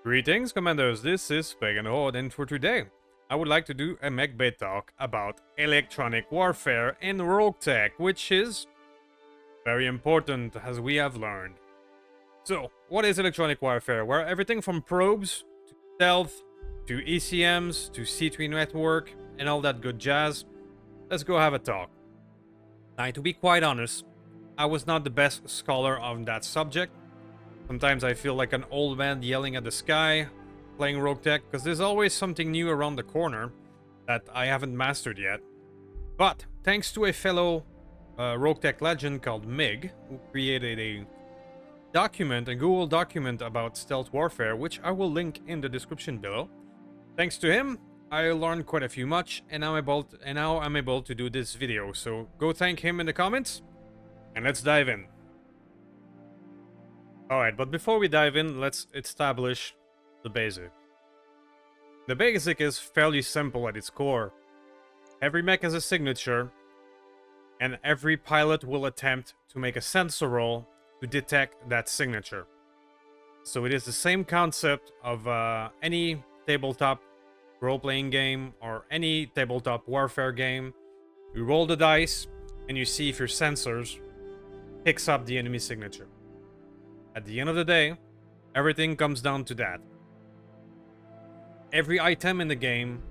Greetings, Commanders, this is Pagan Horde, and for today, I would like to do a Mech Bay Talk about electronic warfare in Roguetech, which is very important, as we have learned. So, what is electronic warfare? Well, everything from probes, to stealth, to ECMs, to C3 network, and all that good jazz. Let's go have a talk. Now, to be quite honest, I was not the best scholar on that subject. Sometimes I feel like an old man yelling at the sky, playing Roguetech, because there's always something new around the corner that I haven't mastered yet. But thanks to a fellow Roguetech legend called MiG, who created a document, a Google document about stealth warfare, which I will link in the description below. Thanks to him, I learned quite a few much, and now I'm able to do this video. So go thank him in the comments, and let's dive in. Alright, but before we dive in, let's establish the basic. The basic is fairly simple at its core. Every mech has a signature, and every pilot will attempt to make a sensor roll to detect that signature. So it is the same concept of any tabletop role-playing game or any tabletop warfare game. You roll the dice, and you see if your sensors picks up the enemy signature. At the end of the day, everything comes down to that. Every item in the game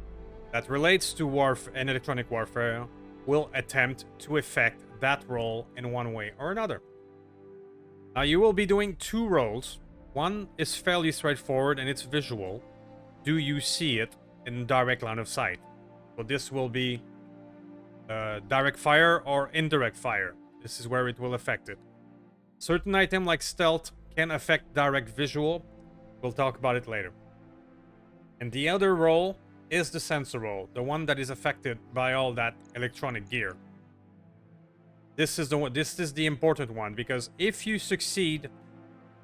that relates to and electronic warfare will attempt to affect that role in one way or another. Now, you will be doing two roles. One is fairly straightforward and it's visual. Do you see it in direct line of sight? So this will be direct fire or indirect fire. This is where it will affect it. Certain item like stealth can affect direct visual. We'll talk about it later. And the other role is the sensor role, the one that is affected by all that electronic gear. This is the important one, because if you succeed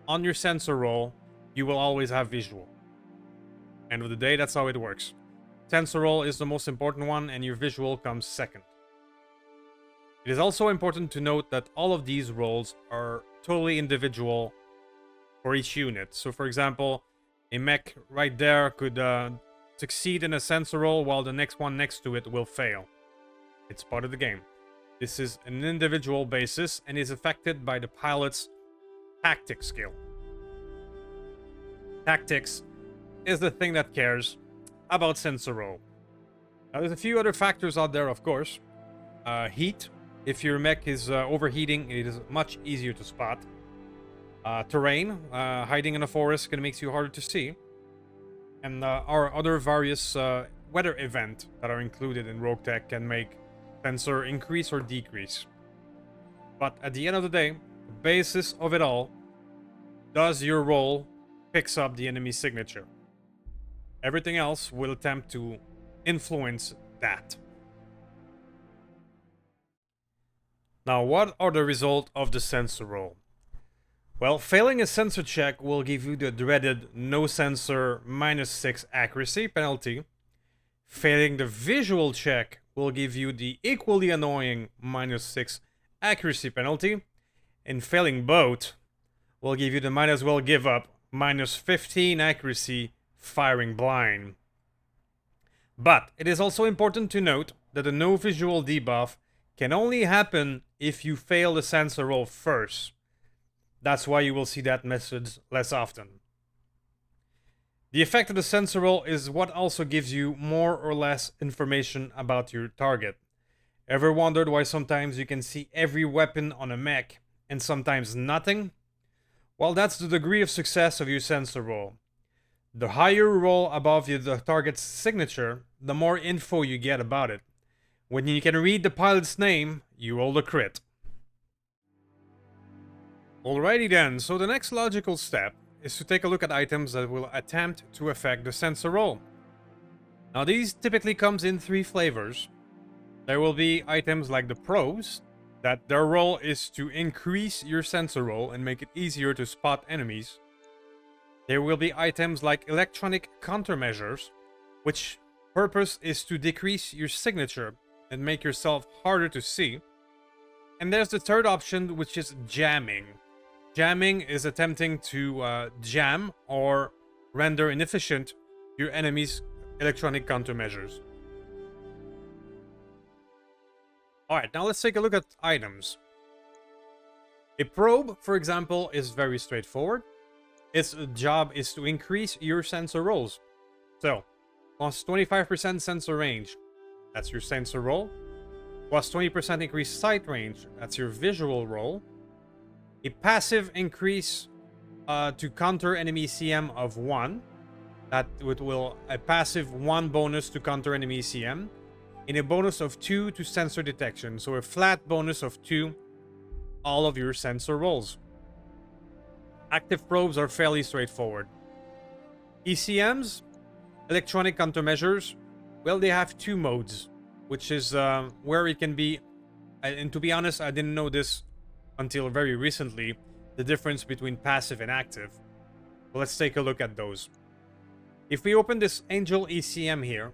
on your sensor role, you will always have visual. End of the day, that's how it works. Sensor role is the most important one, and your visual comes second. It is also important to note that all of these roles are totally individual for each unit. So for example, a mech right there could succeed in a sensor roll while the next one next to it will fail. It's part of the game. This is an individual basis and is affected by the pilot's tactic skill. Tactics is the thing that cares about sensor roll. Now there's a few other factors out there, of course. Heat. If your mech is overheating, it is much easier to spot. Terrain, hiding in a forest can make you harder to see. And our other various weather events that are included in Roguetech can make sensor increase or decrease. But at the end of the day, the basis of it all, does your roll picks up the enemy signature. Everything else will attempt to influence that. Now, what are the results of the sensor roll? Well, failing a sensor check will give you the dreaded no sensor -6 accuracy penalty. Failing the visual check will give you the equally annoying -6 accuracy penalty. And failing both will give you the might as well give up -15 accuracy firing blind. But it is also important to note that the no visual debuff can only happen if you fail the sensor roll first. That's why you will see that message less often. The effect of the sensor roll is what also gives you more or less information about your target. Ever wondered why sometimes you can see every weapon on a mech and sometimes nothing? Well, that's the degree of success of your sensor roll. The higher you roll above the target's signature, the more info you get about it. When you can read the pilot's name, you roll a crit. Alrighty then, so the next logical step is to take a look at items that will attempt to affect the sensor roll. Now these typically comes in three flavors. There will be items like the probes, that their role is to increase your sensor roll and make it easier to spot enemies. There will be items like electronic countermeasures, which purpose is to decrease your signature and make yourself harder to see. And there's the third option, which is jamming. Jamming is attempting to jam or render inefficient your enemy's electronic countermeasures. Alright, now let's take a look at items. A probe, for example, is very straightforward. Its job is to increase your sensor rolls. So, plus 25% sensor range, that's your sensor roll. Plus 20% increased sight range, that's your visual roll. A passive increase to counter enemy CM of 1. That will a passive 1 bonus to counter enemy CM. And a bonus of 2 to sensor detection. So a flat bonus of 2 all of your sensor rolls. Active probes are fairly straightforward. ECMs, electronic countermeasures, well, they have 2 modes, which is where it can be, and to be honest, I didn't know this until very recently, the difference between passive and active. But let's take a look at those. If we open this Angel ECM here,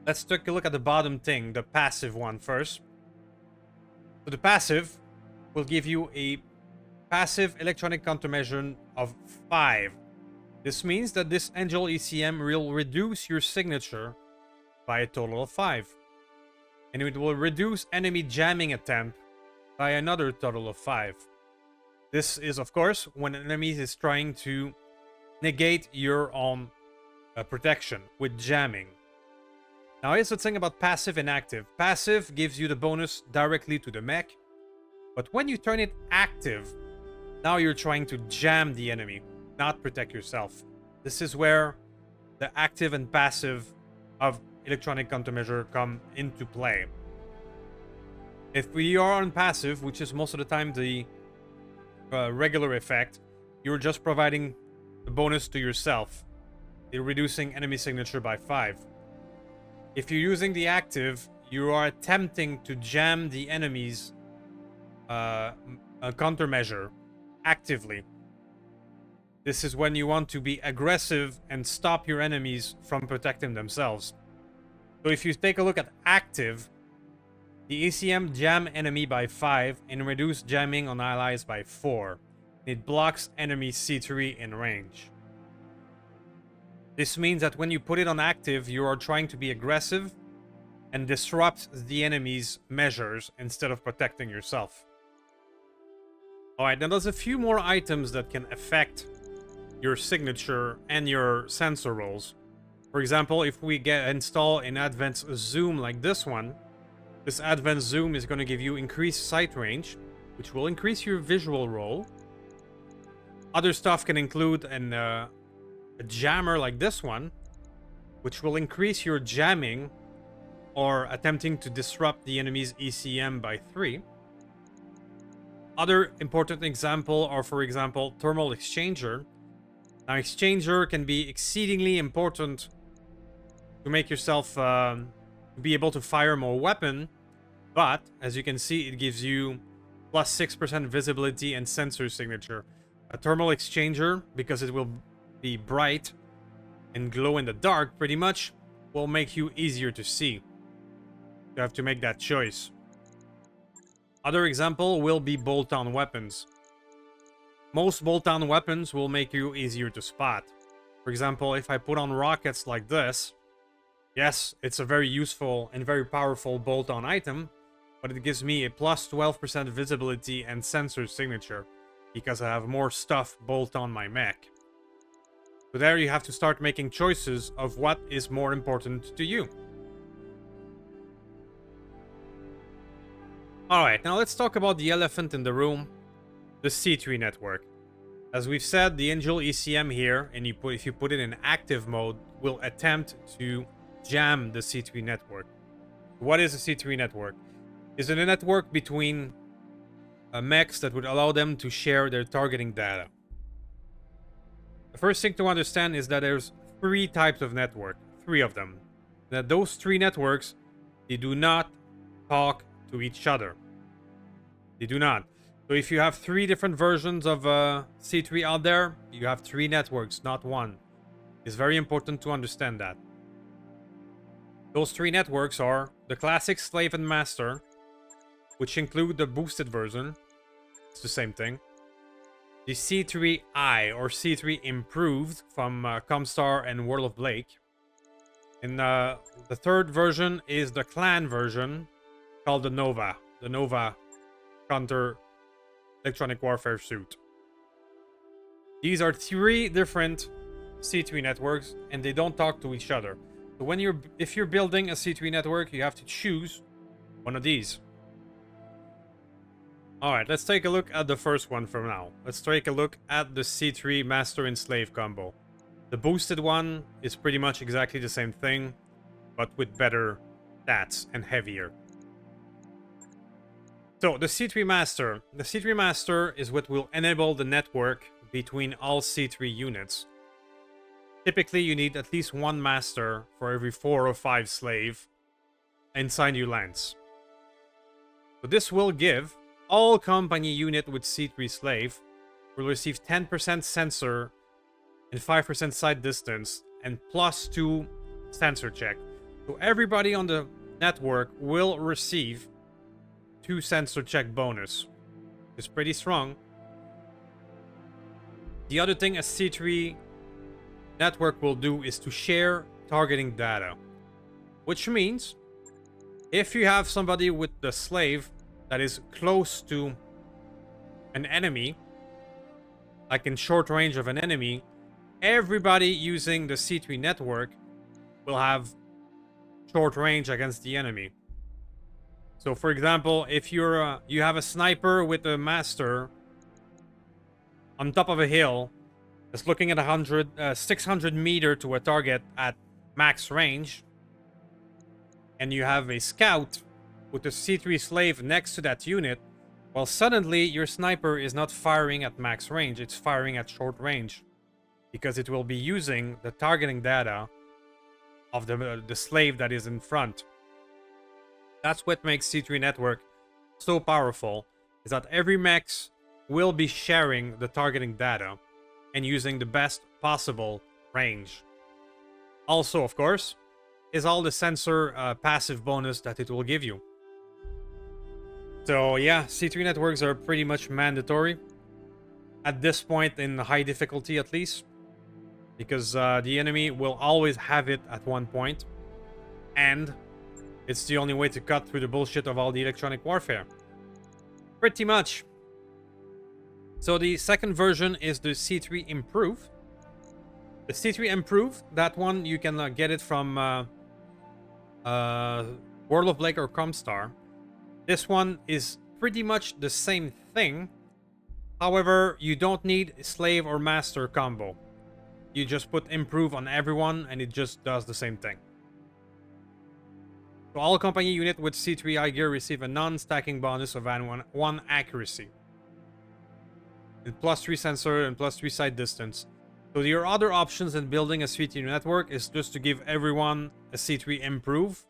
let's take a look at the bottom thing, the passive one first. So the passive will give you a passive electronic countermeasure of 5. This means that this Angel ECM will reduce your signature by a total of 5. And it will reduce enemy jamming attempt by another total of 5. This is, of course, when an enemy is trying to negate your own protection with jamming. Now here's the thing about passive and active. Passive gives you the bonus directly to the mech. But when you turn it active, now you're trying to jam the enemy, not protect yourself. This is where the active and passive of electronic countermeasure come into play. If we are on passive, which is most of the time the regular effect, you're just providing the bonus to yourself. You're reducing enemy signature by 5. If you're using the active, you are attempting to jam the enemy's countermeasure actively. This is when you want to be aggressive and stop your enemies from protecting themselves. So if you take a look at active, the ECM jam enemy by 5 and reduce jamming on allies by 4. It blocks enemy C3 in range. This means that when you put it on active, you are trying to be aggressive and disrupt the enemy's measures instead of protecting yourself. Alright, now there's a few more items that can affect your signature and your sensor rolls. For example, if we install an advanced zoom like this one, this advanced zoom is going to give you increased sight range, which will increase your visual roll. Other stuff can include a jammer like this one, which will increase your jamming or attempting to disrupt the enemy's ECM by 3. Other important example are, for example, thermal exchanger. Now, exchanger can be exceedingly important to make yourself be able to fire more weapon, but as you can see, it gives you plus 6% visibility and sensor signature. A thermal exchanger, because it will be bright and glow in the dark pretty much, will make you easier to see. You have to make that choice. Other example will be bolt-on weapons. Most bolt-on weapons will make you easier to spot. For example, if I put on rockets like this, yes, it's a very useful and very powerful bolt-on item, but it gives me a plus 12% visibility and sensor signature because I have more stuff bolt on my mech. So there you have to start making choices of what is more important to you. Alright, now let's talk about the elephant in the room, the C3 network. As we've said, the Angel ECM here, and if you put it in active mode, will attempt to jam the C3 network. What is a C3 network? Is it a network between mechs that would allow them to share their targeting data? The first thing to understand is that there's 3 types of network, 3 of them. That those 3 networks, they do not talk to each other. They do not. So if you have 3 different versions of C3 out there, you have 3 networks, not 1. It's very important to understand that. Those 3 networks are the classic slave and master, which include the boosted version. It's the same thing. the C3I or C3 improved from Comstar and World of Blake. And the third version is the clan version called the Nova. The Nova Counter Electronic Warfare Suit. These are 3 different C3 networks, and they don't talk to each other. So if you're building a C3 network, you have to choose one of these. Alright, let's take a look at the first one for now. Let's take a look at the C3 Master and Slave combo. The boosted one is pretty much exactly the same thing, but with better stats and heavier. So, the C3 Master. The C3 Master is what will enable the network between all C3 units. Typically, you need at least 1 Master for every 4 or 5 Slave inside your lands. So this will give all company unit with C3 Slave will receive 10% sensor and 5% side distance and +2 sensor check. So everybody on the network will receive 2 sensor check bonus. It's pretty strong. The other thing a C3 network will do is to share targeting data. Which means, if you have somebody with the slave that is close to an enemy, like in short range of an enemy, everybody using the C3 network will have short range against the enemy. So for example, if you have a sniper with a master on top of a hill that's looking at 600 meter to a target at max range, and you have a scout with a C3 slave next to that unit, well, suddenly your sniper is not firing at max range, it's firing at short range, because it will be using the targeting data of the slave that is in front. That's what makes C3 network so powerful, is that every mech will be sharing the targeting data and using the best possible range. Also, of course, is all the sensor passive bonus that it will give you. So yeah, C3 networks are pretty much mandatory at this point, in high difficulty at least, because the enemy will always have it at one point, and it's the only way to cut through the bullshit of all the electronic warfare. Pretty much. So the second version is the C3 Improve. The C3 Improve, that one you can get it from World of Blake or Comstar. This one is pretty much the same thing. However, you don't need slave or master combo. You just put improve on everyone and it just does the same thing. So all company unit with C3I gear receive a non-stacking bonus of 1 accuracy. And +3 sensor and +3 side distance. So your other options in building a C3 network is just to give everyone a C3 improve.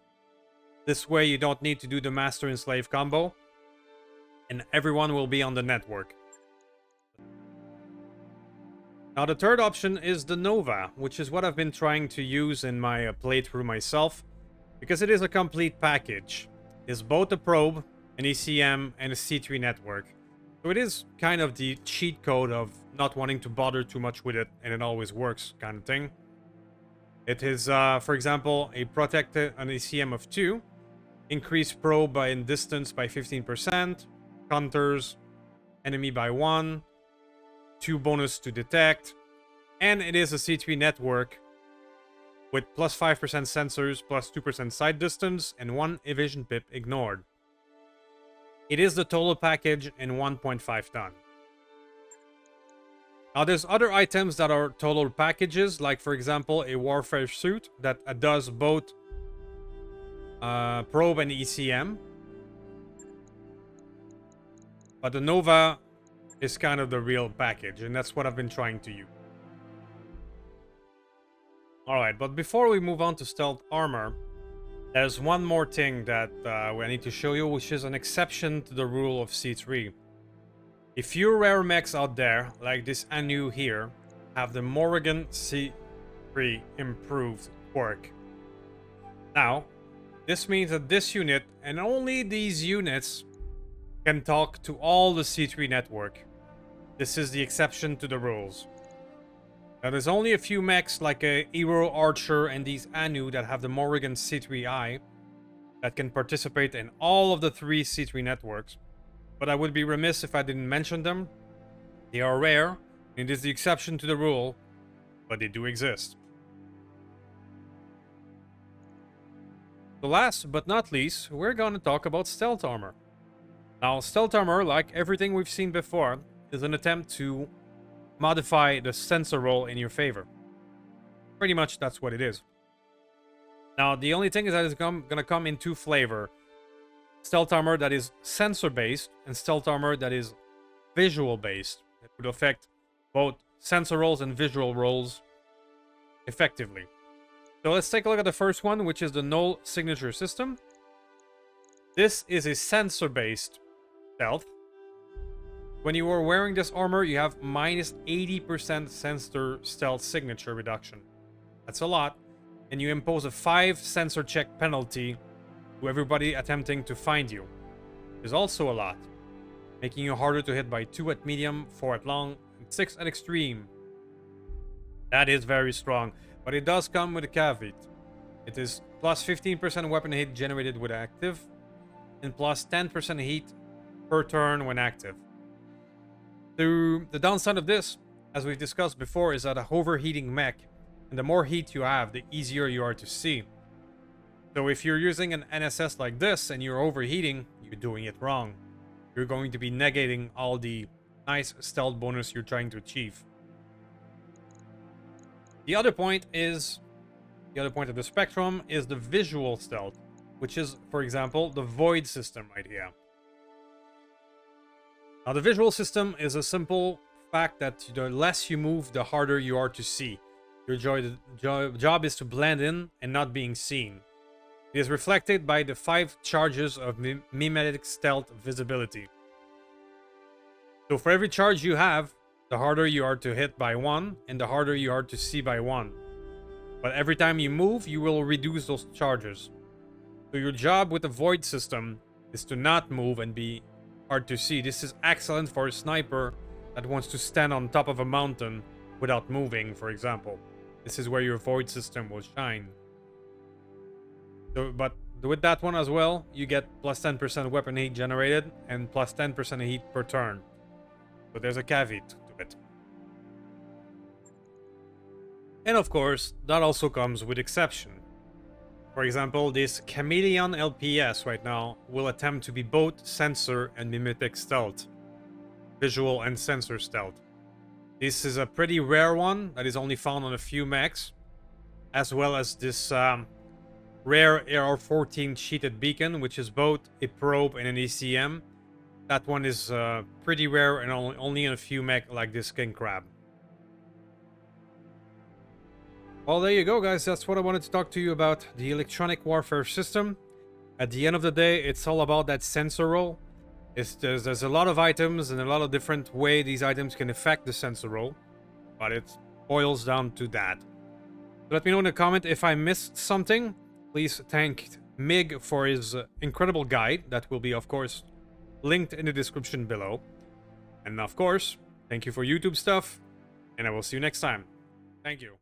This way you don't need to do the master and slave combo, and everyone will be on the network. Now the third option is the Nova, which is what I've been trying to use in my playthrough myself, because it is a complete package. It's both a probe, an ECM, and a C3 network. So it is kind of the cheat code of not wanting to bother too much with it, and it always works kind of thing. It is, for example, a protected an ECM of 2, increase probe in distance by 15%, counters enemy by 1, 2 bonus to detect, and it is a C3 network with +5% sensors, +2% side distance, and 1 evasion pip ignored. It is the total package in 1.5 ton. Now there's other items that are total packages, like for example a warfare suit that does both probe and ECM. But the Nova is kind of the real package, and that's what I've been trying to use. Alright, but before we move on to stealth armor, there's one more thing that I need to show you, which is an exception to the rule of C3. If you rare mechs out there, like this Anu here, have the Morrigan C3 improved quirk. Now, this means that this unit, and only these units, can talk to all the C3 network. This is the exception to the rules. Now, there's only a few mechs like a Hero Archer and these Anu that have the Morrigan C3I that can participate in all of the 3 C3 networks. But I would be remiss if I didn't mention them. They are rare, and it is the exception to the rule, but they do exist. So last but not least, we're going to talk about stealth armor. Now, stealth armor, like everything we've seen before, is an attempt to modify the sensor roll in your favor. Pretty much that's what it is. Now, the only thing is that it's going to come in 2 flavors. Stealth armor that is sensor-based and stealth armor that is visual-based. It would affect both sensor rolls and visual rolls effectively. So let's take a look at the first one, which is the null signature system. This is a sensor-based stealth. When you are wearing this armor, you have minus 80% sensor stealth signature reduction. That's a lot. And you impose a 5 sensor check penalty to everybody attempting to find you. Is also a lot, making you harder to hit by 2 at medium, 4 at long, and 6 at extreme. That is very strong, but it does come with a caveat. It is plus 15% weapon heat generated with active, and plus 10% heat per turn when active. The downside of this, as we've discussed before, is that a overheating mech, and the more heat you have, the easier you are to see. So if you're using an NSS like this and you're overheating, you're doing it wrong. You're going to be negating all the nice stealth bonus you're trying to achieve. The other point of the spectrum is the visual stealth, which is, for example, the void system right here. Now, the visual system is a simple fact that the less you move, the harder you are to see. Your job is to blend in and not being seen. It is reflected by the 5 charges of mimetic stealth visibility. So for every charge you have, the harder you are to hit by 1, and the harder you are to see by 1. But every time you move, you will reduce those charges. So your job with the void system is to not move and be hard to see. This is excellent for a sniper that wants to stand on top of a mountain without moving, for example. This is where your void system will shine. So, but with that one as well, you get plus 10% weapon heat generated and plus 10% heat per turn. So there's a caveat to it. And of course, that also comes with exception. For example, this Chameleon LPS right now will attempt to be both sensor and mimetic stealth. Visual and sensor stealth. This is a pretty rare one that is only found on a few mechs. As well as this rare AR-14 cheated beacon, which is both a probe and an ECM. That one is pretty rare and only in a few mech like this King Crab. Well, there you go, guys. That's what I wanted to talk to you about the electronic warfare system. At the end of the day, it's all about that sensor roll. There's a lot of items and a lot of different ways these items can affect the sensor roll, but it boils down to that. Let me know in the comment if I missed something. Please thank MiG for his incredible guide that will be, of course, linked in the description below. And of course, thank you for YouTube stuff, and I will see you next time. Thank you.